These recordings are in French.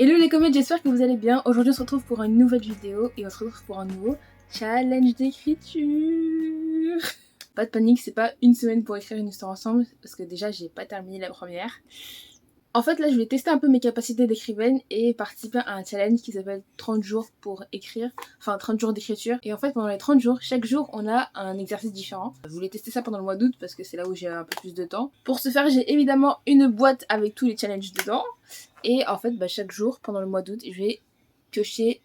Hello les comètes, j'espère que vous allez bien. Aujourd'hui on se retrouve pour une nouvelle vidéo et on se retrouve pour un nouveau challenge d'écriture. Pas de panique, c'est pas une semaine pour écrire une histoire ensemble parce que déjà j'ai pas terminé la première. En fait là je vais tester un peu mes capacités d'écrivaine et participer à un challenge qui s'appelle 30 jours pour écrire, enfin 30 jours d'écriture. Et en fait pendant les 30 jours, chaque jour on a un exercice différent. Je voulais tester ça pendant le mois d'août parce que c'est là où j'ai un peu plus de temps. Pour ce faire j'ai évidemment une boîte avec tous les challenges dedans. Et en fait chaque jour pendant le mois d'août je vais piocher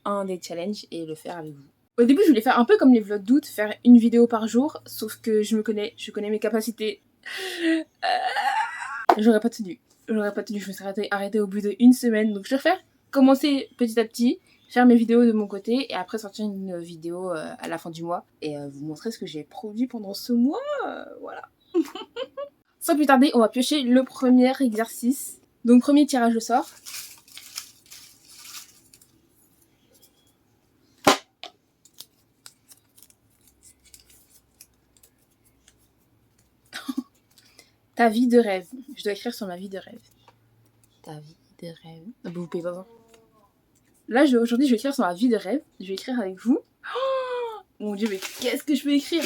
un des challenges et le faire avec vous. Au début je voulais faire un peu comme les vlogs d'août, faire une vidéo par jour, sauf que je connais mes capacités. J'aurais pas tenu, je me serais arrêtée au bout d'une semaine, donc je vais faire commencer petit à petit, faire mes vidéos de mon côté et après sortir une vidéo à la fin du mois et vous montrer ce que j'ai produit pendant ce mois, voilà. Sans plus tarder, on va piocher le premier exercice. Donc premier tirage au sort. Ta vie de rêve. Je dois écrire sur ma vie de rêve. Ta vie de rêve. Ah bah vous pouvez pas voir. Là, aujourd'hui, je vais écrire sur ma vie de rêve. Je vais écrire avec vous. Oh mon dieu, mais qu'est-ce que je peux écrire?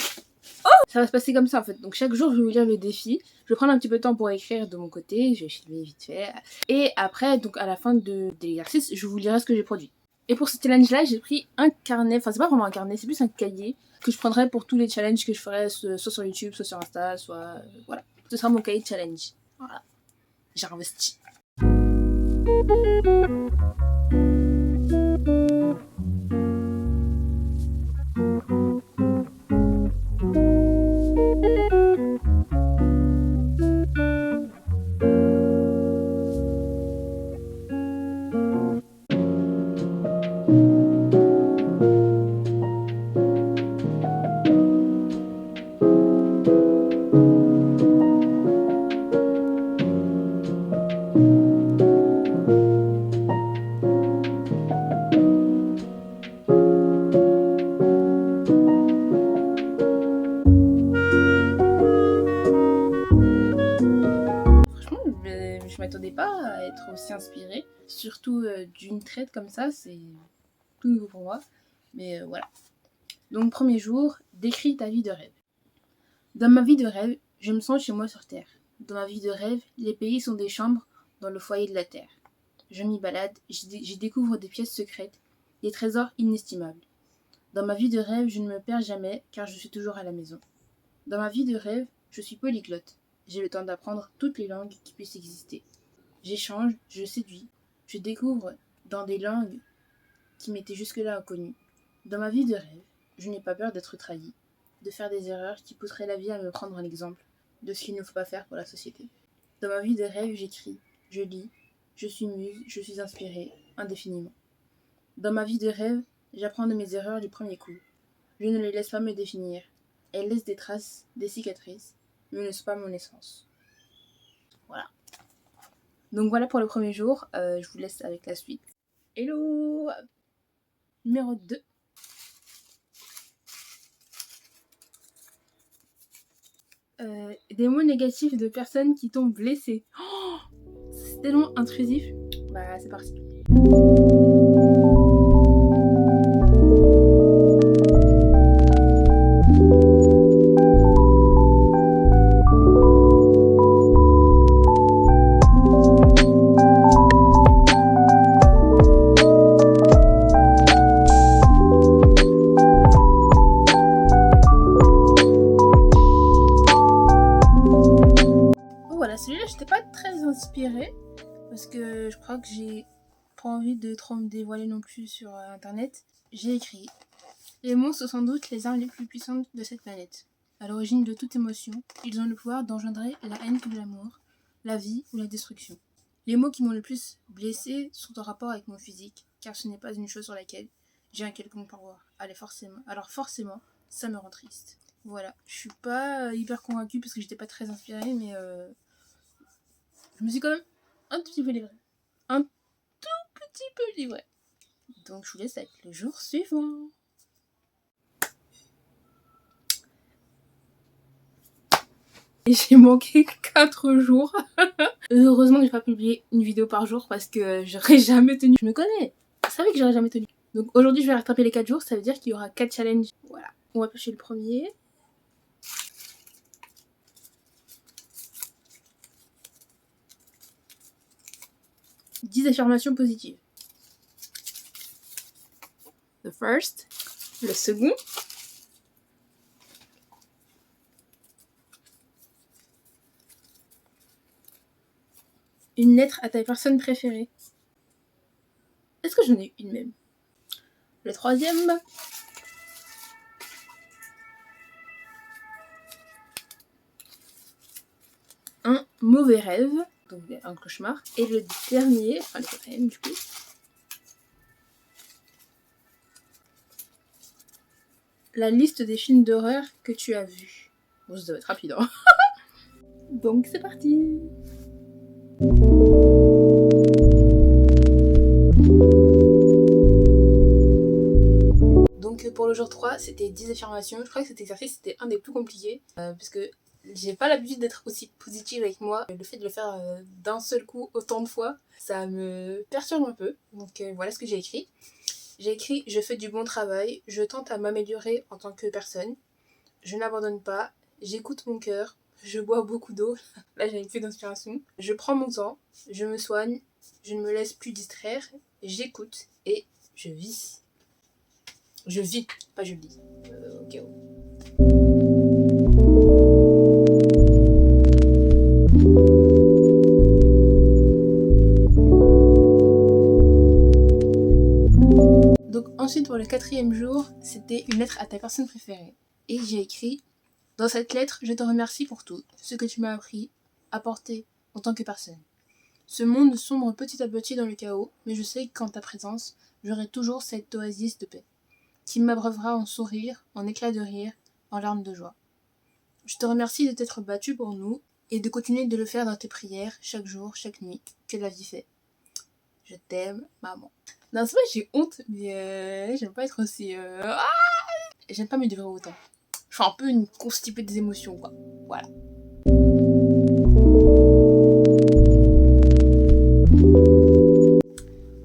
Oh, ça va se passer comme ça en fait. Donc chaque jour, je vais vous lire le défi. Je vais prendre un petit peu de temps pour écrire de mon côté. Je vais filmer vite fait. Et après, donc à la fin de l'exercice, je vous lirai ce que j'ai produit. Et pour ce challenge-là, j'ai pris un carnet. Enfin, c'est pas vraiment un carnet, c'est plus un cahier que je prendrai pour tous les challenges que je ferai, soit sur YouTube, soit sur Insta, soit... voilà. Ce sera mon cahier de challenge. Voilà. J'ai investi. Je m'attendais pas à être aussi inspirée, surtout d'une traite comme ça, c'est tout nouveau pour moi, mais voilà. Donc premier jour, décris ta vie de rêve. Dans ma vie de rêve, je me sens chez moi sur Terre. Dans ma vie de rêve, les pays sont des chambres dans le foyer de la Terre. Je m'y balade, j'y découvre des pièces secrètes, des trésors inestimables. Dans ma vie de rêve, je ne me perds jamais car je suis toujours à la maison. Dans ma vie de rêve, je suis polyglotte. J'ai le temps d'apprendre toutes les langues qui puissent exister. J'échange, je séduis, je découvre dans des langues qui m'étaient jusque-là inconnues. Dans ma vie de rêve, je n'ai pas peur d'être trahi, de faire des erreurs qui pousseraient la vie à me prendre un exemple de ce qu'il ne faut pas faire pour la société. Dans ma vie de rêve, j'écris, je lis, je suis muse, je suis inspirée, indéfiniment. Dans ma vie de rêve, j'apprends de mes erreurs du premier coup. Je ne les laisse pas me définir. Elles laissent des traces, des cicatrices, mais ne sont pas mon essence. Voilà. Donc voilà pour le premier jour, je vous laisse avec la suite. Hello! Numéro 2. Des mots négatifs de personnes qui t'ont blessé. Oh, c'est tellement intrusif. Bah c'est parti. Celui-là, j'étais pas très inspirée parce que je crois que j'ai pas envie de trop me dévoiler non plus sur internet. J'ai écrit: les monstres sont sans doute les armes les plus puissantes de cette planète. À l'origine de toute émotion, ils ont le pouvoir d'engendrer la haine ou l'amour, la vie ou la destruction. Les mots qui m'ont le plus blessée sont en rapport avec mon physique, car ce n'est pas une chose sur laquelle j'ai un quelconque pouvoir. Alors forcément, ça me rend triste. Voilà, je suis pas hyper convaincue parce que j'étais pas très inspirée, mais je me suis quand même un tout petit peu livrée. Un tout petit peu livrée. Donc je vous laisse avec le jour suivant. Et j'ai manqué 4 jours. Heureusement que j'ai pas publié une vidéo par jour parce que j'aurais jamais tenu. Je me connais. Je savais que j'aurais jamais tenu. Donc aujourd'hui, je vais rattraper les 4 jours. Ça veut dire qu'il y aura 4 challenges. Voilà. On va pêcher le premier. « 10 affirmations positives. The first. Le second. Une lettre à ta personne préférée. Est-ce que j'en ai une même? Le troisième. Un mauvais rêve, donc un cauchemar. Et le dernier, enfin le quatrième du coup. La liste des films d'horreur que tu as vus. Bon, ça doit être rapide, hein. Donc c'est parti. Donc pour le jour 3, c'était 10 affirmations. Je crois que cet exercice c'était un des plus compliqués parce que j'ai pas l'habitude d'être aussi positive avec moi. Le fait de le faire d'un seul coup autant de fois, ça me perturbe un peu. Donc voilà ce que j'ai écrit. J'ai écrit « Je fais du bon travail, je tente à m'améliorer en tant que personne, je n'abandonne pas, j'écoute mon cœur, je bois beaucoup d'eau, là j'avais plus d'inspiration, je prends mon temps, je me soigne, je ne me laisse plus distraire, j'écoute et je vis. » Je vis, pas je lis. Ok. Donc ensuite pour le 4e jour, c'était une lettre à ta personne préférée. Et j'ai écrit « Dans cette lettre, je te remercie pour tout, ce que tu m'as appris, apporté en tant que personne. Ce monde sombre petit à petit dans le chaos, mais je sais qu'en ta présence, j'aurai toujours cette oasis de paix, qui m'abreuvera en sourires, en éclats de rire, en larmes de joie. Je te remercie de t'être battu pour nous et de continuer de le faire dans tes prières, chaque jour, chaque nuit, que la vie fait. Je t'aime, maman. » Non, c'est vrai, j'ai honte, mais j'aime pas être aussi... J'aime pas me livrer autant. Je suis un peu une constipée des émotions, quoi. Voilà.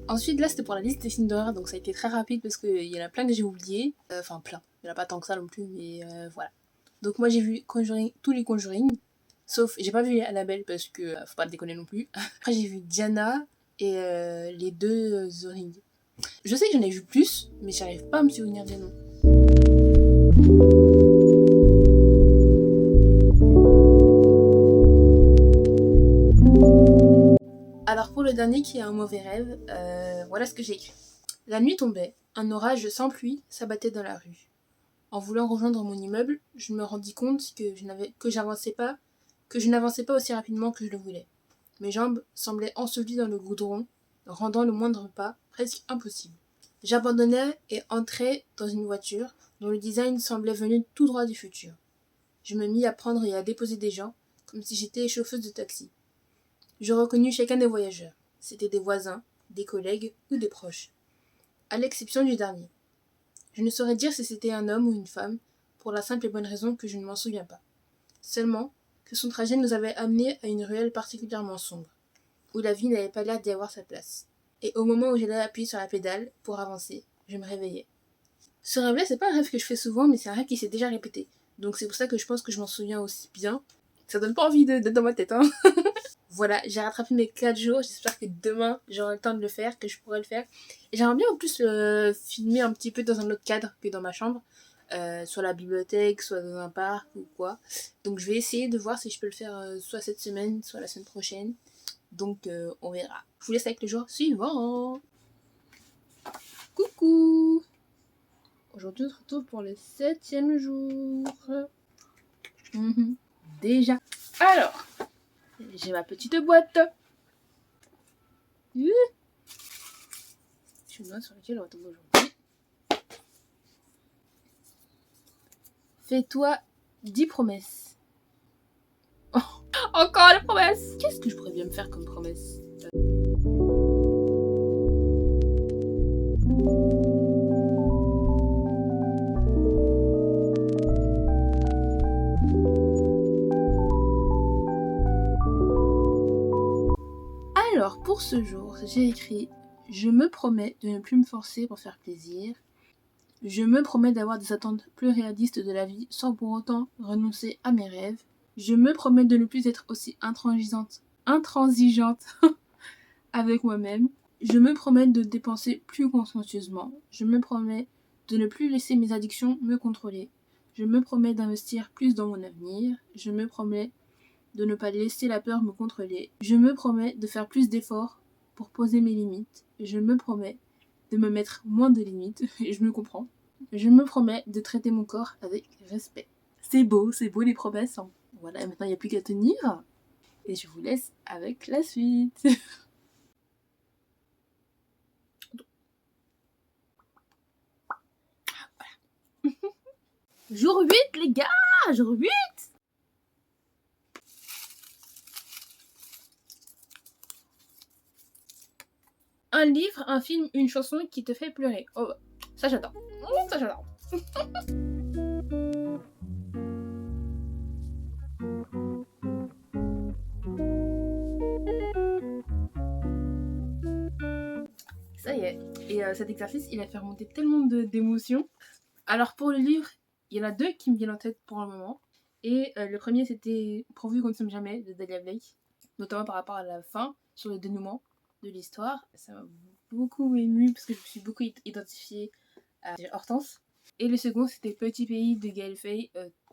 Ensuite, là, c'était pour la liste des films d'horreur, donc ça a été très rapide parce qu'il y en a plein que j'ai oubliés. Enfin, plein. Il n'y en a pas tant que ça non plus, mais voilà. Donc moi, j'ai vu Conjuring, tous les Conjuring, sauf, j'ai pas vu Annabelle parce que faut pas déconner non plus. Après, j'ai vu Diana et les 2 The Ring. Je sais que j'en ai vu plus, mais j'arrive pas à me souvenir des noms. Alors pour le dernier qui a un mauvais rêve, voilà ce que j'ai écrit. La nuit tombait, un orage sans pluie s'abattait dans la rue. En voulant rejoindre mon immeuble, je me rendis compte que je n'avançais pas aussi rapidement que je le voulais. Mes jambes semblaient ensevelies dans le goudron, rendant le moindre pas presque impossible. J'abandonnais et entrais dans une voiture dont le design semblait venu tout droit du futur. Je me mis à prendre et à déposer des gens, comme si j'étais chauffeuse de taxi. Je reconnus chacun des voyageurs. C'étaient des voisins, des collègues ou des proches. À l'exception du dernier. Je ne saurais dire si c'était un homme ou une femme, pour la simple et bonne raison que je ne m'en souviens pas. Seulement que son trajet nous avait amenés à une ruelle particulièrement sombre, où la vie n'avait pas l'air d'y avoir sa place. Et au moment où j'allais appuyer sur la pédale pour avancer, je me réveillais. Ce rêve-là, c'est pas un rêve que je fais souvent, mais c'est un rêve qui s'est déjà répété. Donc c'est pour ça que je pense que je m'en souviens aussi bien. Ça donne pas envie d'être dans ma tête, hein. Voilà, j'ai rattrapé mes 4 jours. J'espère que demain, j'aurai le temps de le faire, que je pourrai le faire. Et j'aimerais bien en plus filmer un petit peu dans un autre cadre que dans ma chambre. Soit la bibliothèque, soit dans un parc ou quoi. Donc je vais essayer de voir si je peux le faire soit cette semaine, soit la semaine prochaine. Donc on verra. Je vous laisse avec le jour suivant. Coucou! Aujourd'hui on se retrouve pour le 7e jour. Déjà. Alors, j'ai ma petite boîte. Je me demande sur lequel on va tomber aujourd'hui. Fais-toi 10 promesses. Oh, encore la promesse! Qu'est-ce que je pourrais bien me faire comme promesse? Alors, pour ce jour, j'ai écrit « Je me promets de ne plus me forcer pour faire plaisir. Je me promets d'avoir des attentes plus réalistes de la vie sans pour autant renoncer à mes rêves. Je me promets de ne plus être aussi intransigeante avec moi-même. Je me promets de dépenser plus consciencieusement. Je me promets de ne plus laisser mes addictions me contrôler. Je me promets d'investir plus dans mon avenir. Je me promets de ne pas laisser la peur me contrôler. Je me promets de faire plus d'efforts pour poser mes limites. Je me promets de me mettre moins de limites, et je me comprends. Je me promets de traiter mon corps avec respect. C'est beau les promesses. Hein. Voilà, maintenant il n'y a plus qu'à tenir. Et je vous laisse avec la suite. Jour 8 les gars, jour 8. Un livre, un film, une chanson qui te fait pleurer. Oh, ça j'adore. Ça j'adore. Ça y est. Et cet exercice, il a fait remonter tellement d'émotions. Alors pour le livre, il y en a deux qui me viennent en tête pour le moment. Et le premier, c'était Pourvu qu'on ne s'aime jamais de Dahlia Blake. Notamment par rapport à la fin, sur le dénouement de l'histoire. Ça m'a beaucoup émue parce que je me suis beaucoup identifiée à Hortense. Et le second, c'était Petit Pays de Gaël Faye.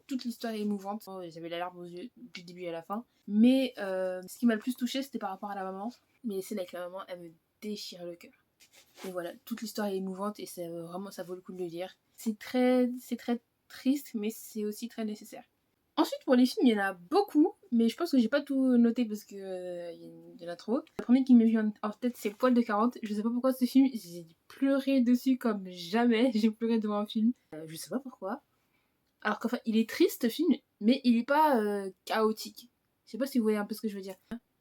Toute l'histoire est émouvante. J'avais la larme aux yeux du début à la fin. Mais ce qui m'a le plus touchée, c'était par rapport à la maman. Mais les scènes avec la maman, elle me déchire le cœur. Et voilà, toute l'histoire est émouvante et c'est vraiment, ça vaut le coup de le lire. C'est très triste, mais c'est aussi très nécessaire. Ensuite, pour les films, il y en a beaucoup, mais je pense que j'ai pas tout noté parce que y en a trop. Le premier qui m'est venu en tête, c'est Poil de 40. Je sais pas pourquoi ce film, j'ai pleuré dessus comme jamais. J'ai pleuré devant un film. Je sais pas pourquoi. Alors qu'enfin, il est triste ce film, mais il est pas chaotique. Je sais pas si vous voyez un peu ce que je veux dire.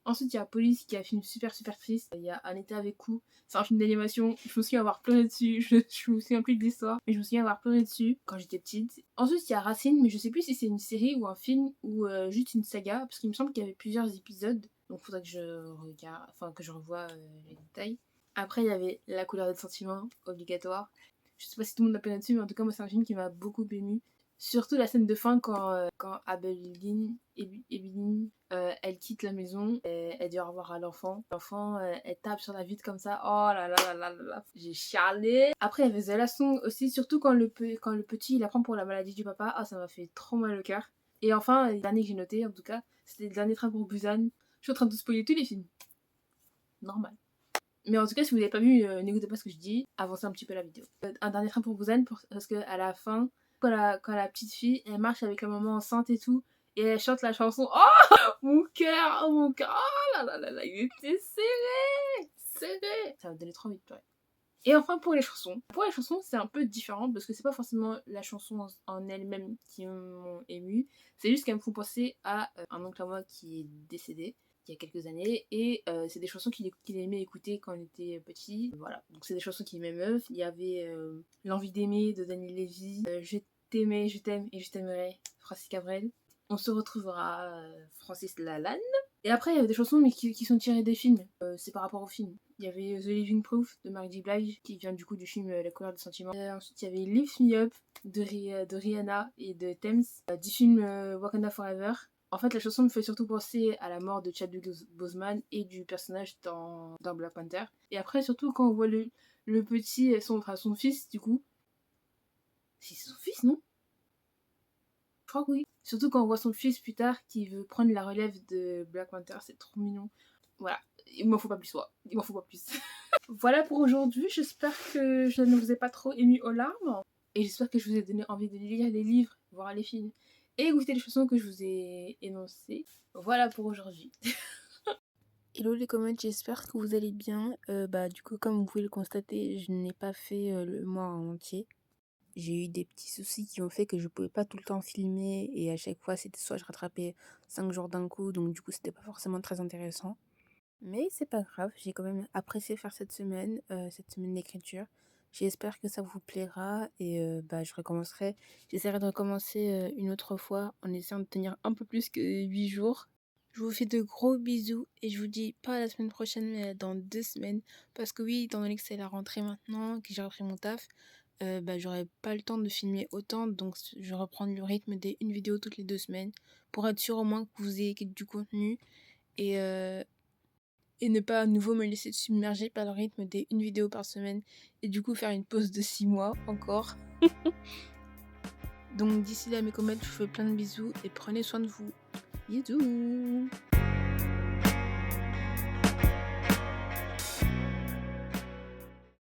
Ensuite, il y a Police qui est un film super triste. Il y a Un été avec Coup. C'est un film d'animation. Je me souviens avoir pleuré dessus. Je me souviens plus de l'histoire, mais je me souviens avoir pleuré dessus quand j'étais petite. Ensuite, il y a Racine, mais je sais plus si c'est une série ou un film ou juste une saga, parce qu'il me semble qu'il y avait plusieurs épisodes. Donc, il faudrait que je regarde, enfin que je revoie les détails. Après, il y avait La couleur des sentiments, obligatoire. Je sais pas si tout le monde l'a peine dessus, mais en tout cas, moi, c'est un film qui m'a beaucoup émue. Surtout la scène de fin quand Abeline, elle quitte la maison, et elle dit au revoir à l'enfant. L'enfant, elle tape sur la vitre comme ça. Oh là là là là là là. J'ai chialé. Après, il y avait The Last Song aussi, surtout quand le petit il apprend pour la maladie du papa. Ah, ça m'a fait trop mal au cœur. Et enfin, le dernier que j'ai noté, en tout cas, c'était Le dernier train pour Busan. Je suis en train de spoiler tous les films. Normal. Mais en tout cas, si vous n'avez pas vu, n'écoutez pas ce que je dis, avancez un petit peu la vidéo. Un dernier train pour Busan, parce qu'à la fin, quand la petite fille, elle marche avec la maman enceinte et tout, et elle chante la chanson. Oh mon cœur, oh là là là là, il était serré. Ça m'a donné trop envie de pleurer. Et enfin pour les chansons. Pour les chansons, c'est un peu différent parce que c'est pas forcément la chanson en elle-même qui m'ont émue, c'est juste qu'elles me font penser à un oncle à moi qui est décédé il y a quelques années et c'est des chansons qu'il aimait écouter quand il était petit. Voilà, donc c'est des chansons qui m'émeuvent. Il y avait L'envie d'aimer de Daniel Lévy, Je t'aimais, je t'aime et je t'aimerai, Francis Cabrel. On se retrouvera, Francis Lalanne. Et après, il y avait des chansons mais qui sont tirées des films. C'est par rapport au film. Il y avait The Living Proof de Mary J. Blige qui vient du coup du film La couleur des sentiments. Ensuite, il y avait Lift Me Up de Rihanna et de Thames du film Wakanda Forever. En fait, la chanson me fait surtout penser à la mort de Chadwick Boseman et du personnage dans Black Panther. Et après, surtout quand on voit le petit, son fils du coup. C'est son fils, non? Je crois que oui. Surtout quand on voit son fils plus tard qui veut prendre la relève de Black Panther, c'est trop mignon. Voilà, il m'en faut pas plus, il m'en faut pas plus. Voilà pour aujourd'hui, j'espère que je ne vous ai pas trop ému aux larmes. Et j'espère que je vous ai donné envie de lire les livres, voir les films et écouter les chansons que je vous ai énoncées. Voilà pour aujourd'hui. Hello les comments, j'espère que vous allez bien. Du coup, comme vous pouvez le constater, je n'ai pas fait le mois en entier. J'ai eu des petits soucis qui ont fait que je pouvais pas tout le temps filmer et à chaque fois c'était soit je rattrapais 5 jours d'un coup, donc du coup c'était pas forcément très intéressant. Mais c'est pas grave, j'ai quand même apprécié faire cette semaine d'écriture. J'espère que ça vous plaira et je recommencerai. J'essaierai de recommencer une autre fois en essayant de tenir un peu plus que 8 jours. Je Je vous fais de gros bisous et je vous dis pas la semaine prochaine mais dans 2 semaines. Parce que oui, étant donné que c'est la rentrée maintenant, que j'ai repris mon taf, j'aurai pas le temps de filmer autant. Donc je vais reprendre le rythme des une vidéo toutes les 2 semaines pour être sûr au moins que vous ayez du contenu et ne pas à nouveau me laisser submerger par le rythme des une vidéo par semaine et du coup faire une pause de 6 mois encore. Donc d'ici là mes comètes, je vous fais plein de bisous et prenez soin de vous. Bisous.